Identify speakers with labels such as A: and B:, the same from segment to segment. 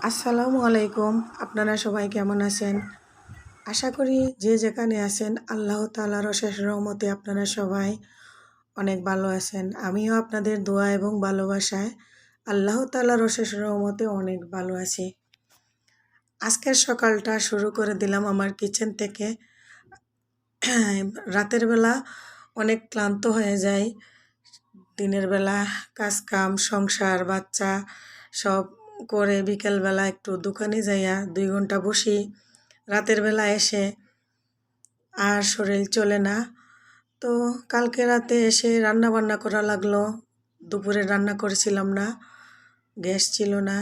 A: আসসালামু আলাইকুম। আপনারা সবাই কেমন আছেন? আশা করি যে যেখানে আছেন আল্লাহ তাআলার অশেষ রহমতে আপনারা সবাই অনেক ভালো আছেন। আমিও আপনাদের দোয়া এবং ভালোবাসায় আল্লাহ তাআলার অশেষ রহমতে অনেক ভালো আছি। আজকের সকালটা শুরু করে দিলাম আমার কিচেন থেকে। রাতের বেলা অনেক ক্লান্ত হয়ে যাই। দিনের বেলা কাজকাম, সংসার, বাচ্চা সব করে বিকেলবেলা একটু দোকানে যাইয়া 2 ঘন্টা বসি। রাতের বেলা এসে আর শরীর চলে না। তো কালকে রাতে এসে রান্না বান্না করা লাগলো। দুপুরে রান্না করেছিলাম না, গ্যাস ছিল না।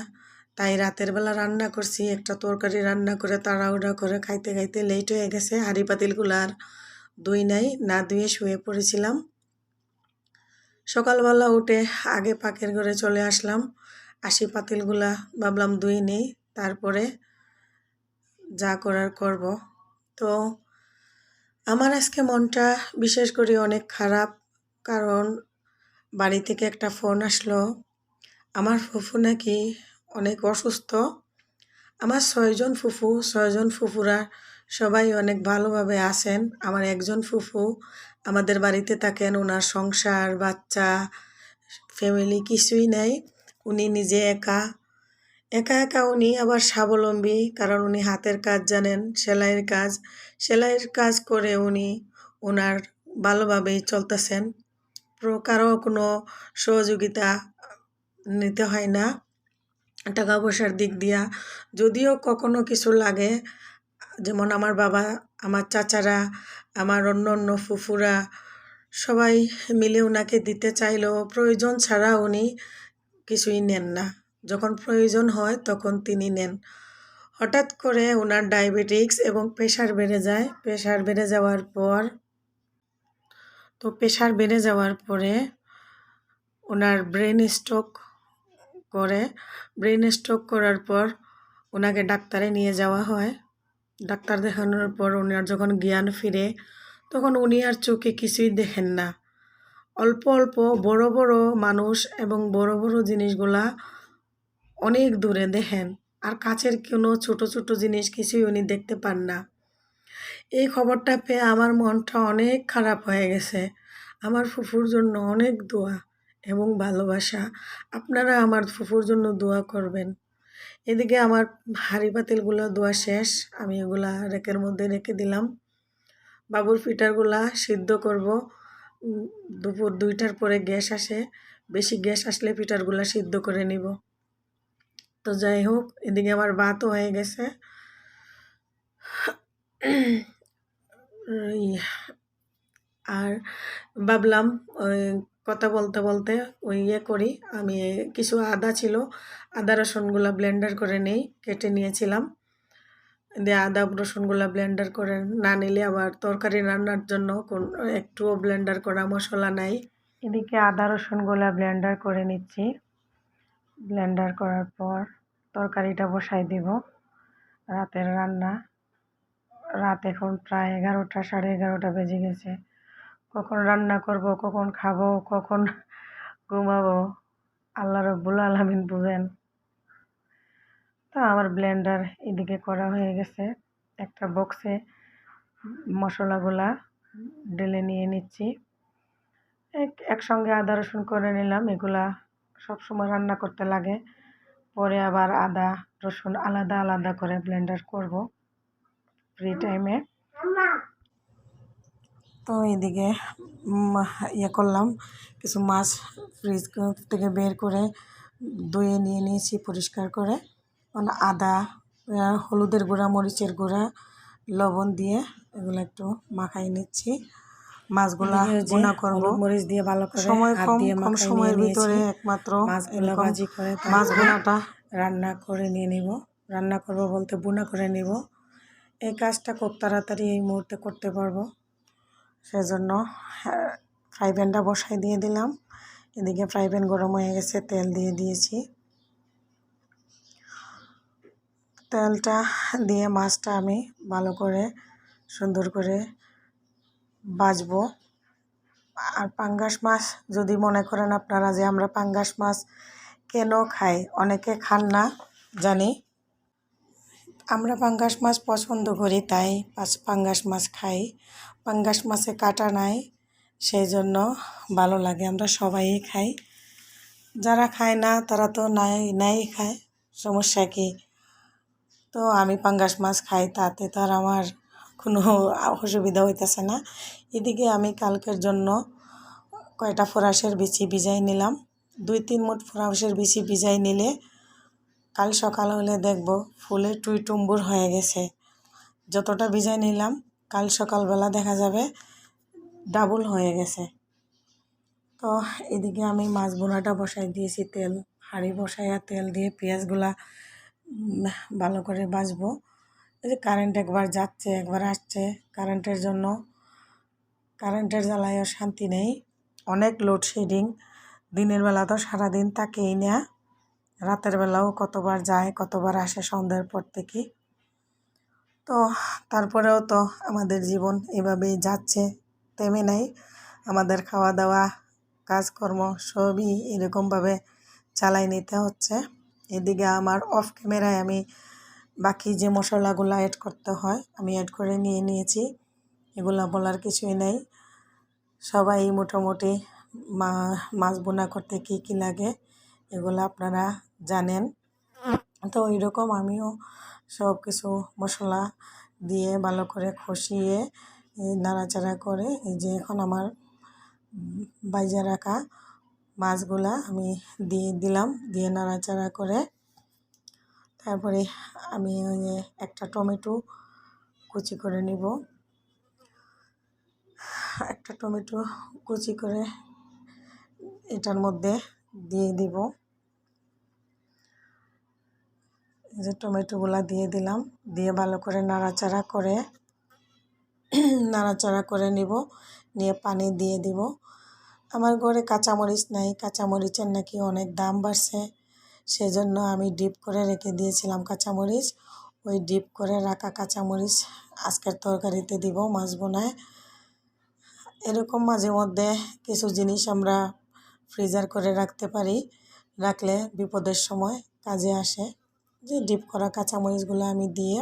A: তাই রাতের বেলা রান্না করছি। একটা তরকারি রান্না করে তাড়াহুড়া করে খাইতে খাইতে লেট হয়ে গেছে। হাঁড়ি পাতিলগুলো আর ধুই নাই, না ধুয়ে শুয়ে পড়েছিলাম। সকালবেলা উঠে আগে পাকের ঘরে চলে আসলাম। পাতিলগুলা ভাবলাম ধুয়ে নেই, তারপরে যা করার করব। তো আমার আজকে মনটা বিশেষ করে অনেক খারাপ, কারণ বাড়ি থেকে একটা ফোন আসলো। আমার ফুফু নাকি অনেক অসুস্থ। আমার 6জন ফুফু, 6জন ফুফুরা সবাই অনেক ভালোভাবে আছেন। আমার একজন ফুফু আমাদের বাড়িতে থাকেন, ওনার সংসার, বাচ্চা, ফ্যামিলি কিছুই নাই। উনি নিজে একা একা উনি আবার স্বাবলম্বী, কারণ উনি হাতের কাজ জানেন, সেলাইয়ের কাজ করে উনি ওনার ভালোভাবেই চলতেছেন। কারো কোনো সহযোগিতা নিতে হয় না টাকা পয়সার দিক দিয়া। যদিও কখনো কিছু লাগে, যেমন আমার বাবা, আমার চাচারা, আমার অন্য ফুফুরা সবাই মিলে ওনাকে দিতে চাইলেও প্রয়োজন ছাড়া উনি কিছুই নেন না। যখন প্রয়োজন হয় তখন তিনি নেন। হঠাৎ করে ওনার ডায়াবেটিক্স এবং প্রেশার বেড়ে যায়। প্রেশার বেড়ে যাওয়ার পরে ওনার ব্রেন স্ট্রোক করার পর ওনাকে ডাক্তারে নিয়ে যাওয়া হয়। ডাক্তার দেখানোর পর ওনার যখন জ্ঞান ফিরে, তখন উনি আর চোখে কিছুই দেখেন না। অল্প অল্প বড় বড় মানুষ এবং বড় বড় জিনিসগুলা অনেক দূরে দেখেন, আর কাছের কোনো ছোট ছোট জিনিস কিছুই উনি দেখতে পান না। এই খবরটা পেয়ে আমার মনটা অনেক খারাপ হয়ে গেছে। আমার ফুফুর জন্য অনেক দোয়া এবং ভালোবাসা। আপনারা আমার ফুফুর জন্য দোয়া করবেন। এদিকে আমার হাঁড়ি পাতিলগুলো ধোয়া শেষ, আমি এগুলা রেকের মধ্যে রেখে দিলাম। বাবুর ফিটারগুলা সিদ্ধ করব। দুপুর 2টার পরে গ্যাস আসে, বেশি গ্যাস আসলে ফিটারগুলা সিদ্ধ করে নিব। তো যাই হোক, এদিকে আমার ভাতও হয়ে গেছে। আর ভাবলাম কথা বলতে বলতে করি, আমি কিছু আদা ছিল, আদা রসুনগুলা ব্লেন্ডার করে কেটে নিয়েছিলাম। দিয়ে আদা রসুনগুলা ব্লেন্ডার করে না নিলে আবার তরকারি রান্নার জন্য একটুও ব্লেন্ডার করা মশলা নাই। এদিকে আদা রসুনগুলা ব্লেন্ডার করে নিচ্ছি। ব্লেন্ডার করার পর তরকারিটা বসাই দিব। রাতের রান্না। রাত এখন প্রায় 11টা, 11:30 বেজে গেছে। কখন রান্না করব, কখন খাবো, কখন ঘুমাবো, আল্লাহ রাব্বুল আলামিন বুঝেন। তো আমার ব্লেন্ডার এদিকে করা হয়ে গেছে। একটা বক্সে মশলাগুলা ঢেলে নিয়ে নিচ্ছি। একসঙ্গে আদা রসুন করে নিলাম। এগুলা সবসময় রান্না করতে লাগে, পরে আবার আদা রসুন আলাদা আলাদা করে ব্লেন্ডার করব ফ্রি টাইমে। তো এদিকে করলাম, কিছু মাছ ফ্রিজ থেকে বের করে ধুয়ে নিয়ে নিয়েছি পরিষ্কার করে। আদা, হলুদের গুঁড়া, মরিচের গুঁড়া, লবণ দিয়ে এগুলো একটু মাখাই নিচ্ছি। মাছগুলা ভুনা করব, মরিচ দিয়ে ভালো করে সময় কম সময়ের ভিতরে একমাত্র মাছগুলা ভাজি করে মাছ ভুনাটা রান্না করে নিয়ে নিব। রান্না করব বলতে ভুনা করে নিব। এই কাজটা খুব তাড়াতাড়ি এই মুহূর্তে করতে পারবো, সেজন্য ফ্রাই প্যানটা বসাই দিয়ে দিলাম। এদিকে ফ্রাই প্যান গরম হয়ে গেছে, তেল দিয়ে দিয়েছি। তেলটা দিয়ে মাছটা আমি ভালো করে সুন্দর করে ভাজবো। আর পাঙ্গাস মাছ যদি মনে করেন আপনারা যে আমরা পাঙ্গাস মাছ কেন খাই, অনেকে খান না জানি, আমরা পাঙ্গাস মাছ পছন্দ করি, তাই পাঙ্গাস মাছ খাই। পাঙ্গাস মাছে কাঁটা নাই, সেই জন্য ভালো লাগে, আমরা সবাই খাই। যারা খায় না তারা তো নাই খায়, সমস্যা কি? তো আমি পাঙ্গাস মাছ খাই, তাতে তো আর আমার কোনো অসুবিধা হইতেছে না। এদিকে আমি কালকের জন্য কয়টা ফরাসের বিচি ভিজাই নিলাম। 2-3 মুঠ ফরাসের বিচি ভিজাই নিলে কাল সকাল হলে দেখব ফুলে টুইটুম্বুর হয়ে গেছে। যতটা ভিজাই নিলাম কাল সকালবেলা দেখা যাবে ডাবল হয়ে গেছে। তো এদিকে আমি মাছ বোনাটা বসাই দিয়েছি, হাঁড়ি বসাইয়া তেল দিয়ে পেঁয়াজগুলা ভালো করে ভাজবো। এই যে কারেন্ট একবার যাচ্ছে একবার আসছে, কারেন্টের জন্য কারেন্টের জ্বালায়ও শান্তি নেই, অনেক লোডশেডিং। দিনের বেলা তো সারাদিন তাকেই না, রাতের বেলাও কতবার যায় কতবার আসে সন্ধ্যার পর থেকে। তো তারপরেও তো আমাদের জীবন এভাবেই যাচ্ছে, থেমে নেই। আমাদের খাওয়া দাওয়া কাজকর্ম সবই এরকমভাবে চালাই নিতে হচ্ছে। এদিকে আমার অফ ক্যামেরায় আমি বাকি যে মশলাগুলো অ্যাড করতে হয় আমি অ্যাড করে নিয়েছি, এগুলো বলার কিছুই নেই। সবাই মোটামুটি মাছ বোনা করতে কী কী লাগে এগুলো আপনারা জানেন। তো ওইরকম আমিও সব কিছু মশলা দিয়ে ভালো করে কষিয়ে নাড়াচাড়া করে এই যে এখন আমার ভাজা রাখা মাছগুলা আমি দিয়ে দিলাম, দিয়ে নাড়াচাড়া করে তারপরে আমি ওই যে একটা টমেটো কুচি করে নিব, একটা টমেটো কুচি করে এটার মধ্যে দিয়ে দিব। এই যে টমেটোগুলা দিয়ে দিলাম, দিয়ে ভালো করে নাড়াচাড়া করে নিব, নিয়ে পানি দিয়ে দিব। আমার ঘরে কাঁচামরিচ নাই, কাঁচামরিচের নাকি অনেক দাম বাড়ছে, সেজন্য আমি ডিপ করে রেখে দিয়েছিলাম কাঁচামরিচ। ওই ডিপ করে রাখা কাঁচামরিচ আজকের তরকারিতে দিব মাছ বোনায়। এরকম মাঝে মধ্যে কিছু জিনিস আমরা ফ্রিজার করে রাখতে পারি, রাখলে বিপদের সময় কাজে আসে। যে ডিপ করা কাঁচামরিচগুলো আমি দিয়ে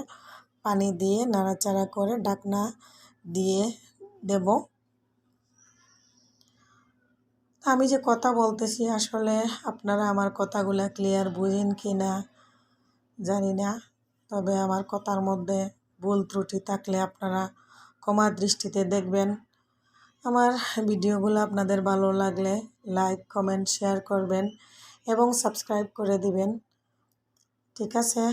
A: পানি দিয়ে নাড়াচাড়া করে ঢাকনা দিয়ে দেব। আমি যে কথা বলতেছি আসলে আপনারা আমার কথাগুলো ক্লিয়ার বুঝেন কি না জানি না, তবে আমার কথার মধ্যে ভুল ত্রুটি থাকলে আপনারা ক্ষমা দৃষ্টিতে দেখবেন। আমার ভিডিওগুলো আপনাদের ভালো লাগলে লাইক কমেন্ট শেয়ার করবেন এবং সাবস্ক্রাইব করে দিবেন। ঠিক আছে,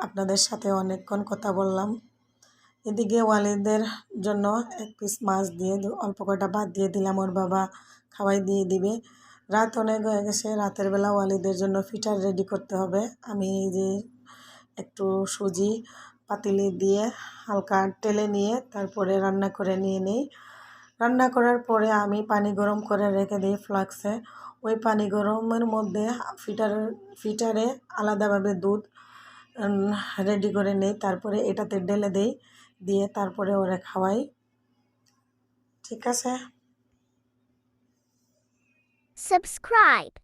A: আপনাদের সাথে অনেকক্ষণ কথা বললাম। এদিকে ওয়ালিদের জন্য 1 পিস মাছ দিয়ে অল্প কয়টা ভাত দিয়ে দিলাম, ওর বাবা খাওয়াই দিয়ে দিবে। রাত অনেক হয়ে গেছে, রাতের বেলা ওয়ালিদের জন্য ফিটার রেডি করতে হবে। আমি যে একটু সুজি পাতিলে দিয়ে হালকা টেলে নিয়ে তারপরে রান্না করে নিয়ে নিই। রান্না করার পরে আমি পানি গরম করে রেখে দিই ফ্লাক্সে। ওই পানি গরমের মধ্যে ফিটারে আলাদাভাবে দুধ রেডি করে নেই, তারপরে এটাতে ঢেলে দেই, দিয়ে তারপরে ওরা খাওয়াই। ঠিক আছে।
B: Subscribe.